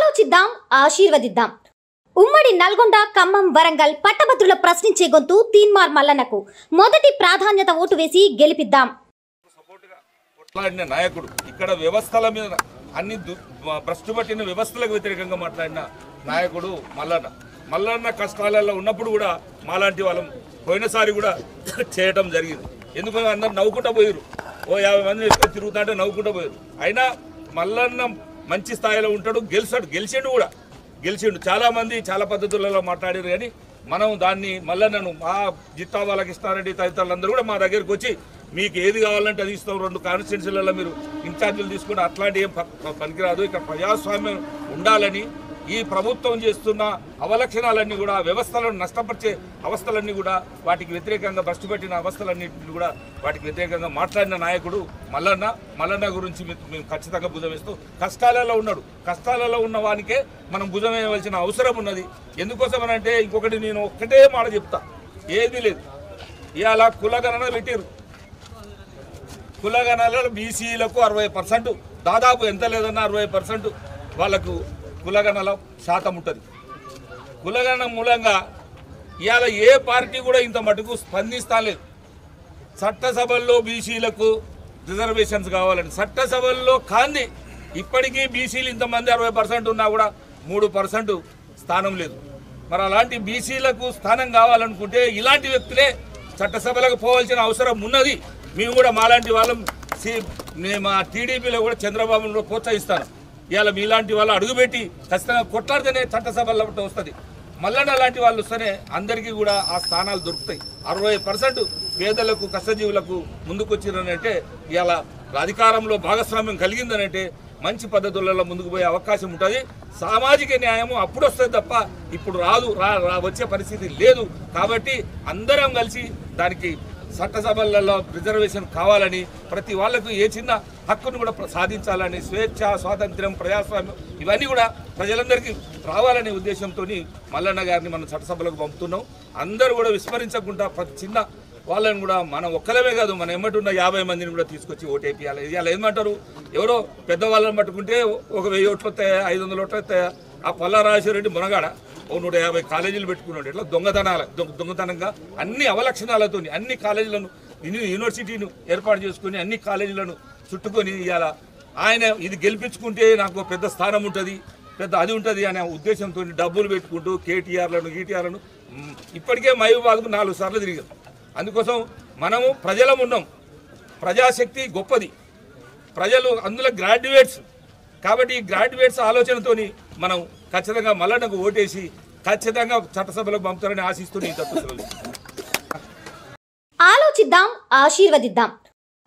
ఆలోచిద్దాం, ఆశీర్వదిద్దాం. ఉమ్మడి నల్గొండ, ఖమ్మం, వరంగల్ పట్టభద్రుల ప్రశ్నించే గొంతు తీన్మార్ మల్లన్నకు మొదటి ప్రాధాన్యత ఓటు వేసి గెలిపిద్దాం. నాయకుడు ఇక్కడ వ్యవస్థల మీద అన్ని భ్రష్టు పట్టిన వ్యవస్థలకు వ్యతిరేకంగా మాట్లాడిన నాయకుడు మల్లన్న కష్టాలలో ఉన్నప్పుడు కూడా మాలాంటి వాళ్ళం పోయినసారి కూడా చేయటం జరిగింది. ఎందుకంటే అందరు నవ్వుకుంటూ పోయారు. ఓ 50 మంది తిరుగుతా అంటే నవ్వుకుంటూ పోయారు. అయినా మల్లన్న మంచి స్థాయిలో ఉంటాడు, గెలిచిండు. చాలా మంది చాలా పద్ధతులలో మాట్లాడారు. కానీ మనం దాన్ని మల్లన్నను మా జిత్తా వాళ్ళకి ఇస్తారండి, తదితరులందరూ కూడా మా దగ్గరికి వచ్చి మీకు ఏది కావాలంటే అది ఇస్తాం, 2 కాన్స్టిట్యున్సీలలో మీరు ఇన్ఛార్జీలు తీసుకుని అట్లాంటి ఏం పనికిరాదు. ఇక్కడ ప్రజాస్వామ్యం ఉండాలని ఈ ప్రభుత్వం చేస్తున్న అవలక్షణాలన్నీ కూడా వ్యవస్థలను నష్టపరిచే అవస్థలన్నీ కూడా వాటికి వ్యతిరేకంగా భ్రష్టు పెట్టిన అవస్థలన్నింటినీ కూడా వాటికి వ్యతిరేకంగా మాట్లాడిన నాయకుడు మల్లన్న గురించి మేము ఖచ్చితంగా భుజమేస్తూ కష్టాలలో ఉన్నాడు. కష్టాలలో ఉన్న వానికే మనం భుజం వేయవలసిన అవసరం ఉన్నది. ఎందుకోసమనంటే ఇంకొకటి నేను ఒక్కటే మాట చెప్తా, ఏది లేదు. ఇవాళ కులగణన పెట్టారు. కులగణనలో బీసీలకు 60%, దాదాపు ఎంత లేదన్నా 60% వాళ్ళకు కులగణల శాతం ఉంటుంది. కులగణన మూలంగా ఇవాళ ఏ పార్టీ కూడా ఇంత మటుకు స్పందిస్తలేదు. చట్టసభల్లో బీసీలకు రిజర్వేషన్స్ కావాలని చట్టసభల్లో కాంది. ఇప్పటికీ బీసీలు ఇంతమంది 60% ఉన్నా కూడా 3% స్థానం లేదు. మరి అలాంటి బీసీలకు స్థానం కావాలనుకుంటే ఇలాంటి వ్యక్తులే చట్టసభలకు పోవాల్సిన అవసరం ఉన్నది. మేము కూడా మాలాంటి వాళ్ళం మా టీడీపీలో కూడా చంద్రబాబును ప్రోత్సహిస్తాను. ఇవాళ మీలాంటి వాళ్ళు అడుగుపెట్టి ఖచ్చితంగా కొట్లాడితేనే చట్టసభల్లో వస్తుంది. మల్లన్న లాంటి వాళ్ళు వస్తేనే అందరికీ కూడా ఆ స్థానాలు దొరుకుతాయి. 60% పేదలకు, కష్టజీవులకు ముందుకు వచ్చిరనంటే ఇవాళ అధికారంలో భాగస్వామ్యం కలిగిందనంటే మంచి పద్ధతులలో ముందుకు పోయే అవకాశం ఉంటుంది. సామాజిక న్యాయము అప్పుడు వస్తుంది తప్ప ఇప్పుడు రాదు, వచ్చే పరిస్థితి లేదు. కాబట్టి అందరం కలిసి దానికి చట్టసభలలో రిజర్వేషన్ కావాలని, ప్రతి వాళ్లకు ఏ చిన్న హక్కును కూడా సాధించాలని, స్వేచ్ఛ, స్వాతంత్ర్యం, ప్రజాస్వామ్యం ఇవన్నీ కూడా ప్రజలందరికీ రావాలనే ఉద్దేశంతో మల్లన్న గారిని మనం చట్టసభలకు పంపుతున్నాం. అందరూ కూడా విస్మరించకుండా ప్రతి చిన్న వాళ్ళని కూడా మనం ఒక్కలమే కాదు, మనం ఎమ్మటున్న 50 మందిని కూడా తీసుకొచ్చి ఓటేపియాలి. ఇవాళ ఏమంటారు, ఎవరో పెద్దవాళ్ళని పట్టుకుంటే ఒక 1000 ఓట్లు వస్తాయా, 500 ఓట్లు వస్తాయా? ఆ పల్లారాజరెడ్డి మునగాడ 150 కాలేజీలు పెట్టుకున్నాడు. ఇట్లా దొంగతనంగా అన్ని అవలక్షణాలతో అన్ని కాలేజీలను, యూనివర్సిటీని ఏర్పాటు చేసుకుని అన్ని కాలేజీలను చుట్టుకొని ఇవాళ ఆయన ఇది గెలిపించుకుంటే నాకు పెద్ద స్థానం ఉంటుంది, పెద్ద అది ఉంటుంది అనే ఉద్దేశంతో డబ్బులు పెట్టుకుంటూ ఈటీఆర్లను ఇప్పటికే మహబూబాబాద్కు 4 సార్లు తిరిగారు. అందుకోసం మనము ప్రజలం ఉన్నాం. ప్రజాశక్తి గొప్పది, ప్రజలు అందులో గ్రాడ్యుయేట్స్. కాబట్టి ఈ గ్రాడ్యుయేట్స్ ఆలోచనతో మనం ఖచ్చితంగా మల్లన్నకు ఓటేసి ఖచ్చితంగా చట్టసభలకు పంపుతారని ఆశిస్తూ ఆలోచిద్దాం, ఆశీర్వదిద్దాం.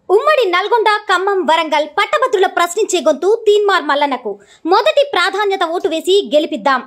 ఉమ్మడి నల్గొండ, ఖమ్మం, వరంగల్ పట్టభద్రుల ప్రశ్నించే గొంతు తీన్మార్ మల్లన్నకు మొదటి ప్రాధాన్యత ఓటు వేసి గెలిపిద్దాం.